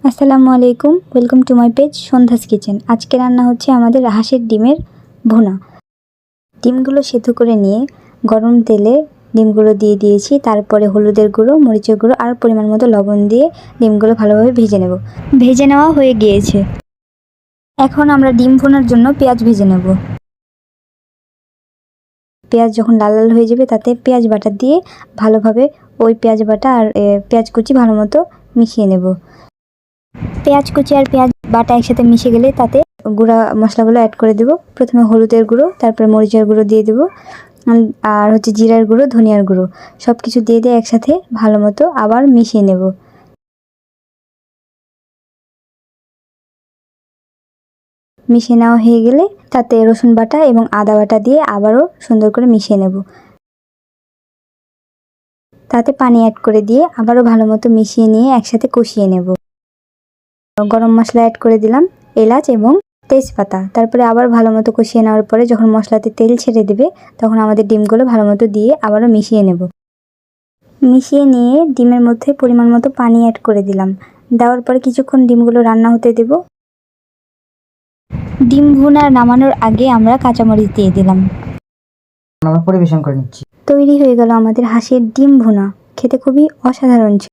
আসসালামু আলাইকুম, welcome to my page Sandhya's kitchen. আজকে রান্না হচ্ছে আমাদের হাঁসের ডিমের ভুনা। ডিমগুলো সেদ্ধ করে নিয়ে গরম তেলে ডিমগুলো দিয়ে দিয়েছি। তারপরে হলুদের গুঁড়ো, মরিচের গুঁড়ো আর পরিমাণ মতো লবণ দিয়ে ডিমগুলো ভালোভাবে ভেজে নেব। ভেজে নেওয়া হয়ে গিয়েছে। এখন আমরা ডিম ভুনার জন্য পেঁয়াজ ভেজে নেব। পেঁয়াজ যখন লাল লাল হয়ে যাবে তাতে পেঁয়াজ বাটা দিয়ে ভালোভাবে ওই পেঁয়াজ বাটা আর পেঁয়াজ কুচি ভালো মতো মিশিয়ে নেব। পেঁয়াজ কুচি আর পেঁয়াজ বাটা একসাথে মিশে গেলে তাতে গুঁড়া মশলাগুলো অ্যাড করে দেব। প্রথমে হলুদের গুঁড়ো, তারপরে মরিচের গুঁড়ো দিয়ে দেবো, আর হচ্ছে জিরার গুঁড়ো, ধনিয়ার গুঁড়ো সব কিছু দিয়ে একসাথে ভালো মতো আবার মিশিয়ে নেব। মিশিয়ে নেওয়া হয়ে গেলে তাতে রসুন বাটা এবং আদা বাটা দিয়ে আবারও সুন্দর করে মিশিয়ে নেব। তাতে পানি অ্যাড করে দিয়ে আবারও ভালো মতো মিশিয়ে নিয়ে একসাথে কষিয়ে নেব। গরম মশলা অ্যাড করে দিলাম, এলাচ এবং তেজপাতা। তারপরে আবার ভালো মতো কষিয়ে নেওয়ার পরে যখন মশলাতে তেল ছেড়ে দেবে তখন আমাদের ডিমগুলো ভালো মতো দিয়ে আবারও মিশিয়ে নেব। মিশিয়ে নিয়ে ডিমের মধ্যে পরিমাণ মতো পানি অ্যাড করে দিলাম। দেওয়ার পরে কিছুক্ষণ ডিমগুলো রান্না হতে দেব। ডিম ভুনা নামানোর আগে আমরা কাঁচামরিচ দিয়ে দিলাম। আমরা পরিবেশন করে নিচ্ছি। তৈরি হয়ে গেল আমাদের হাঁসের ডিম ভুনা। খেতে খুবই অসাধারণ ছিল।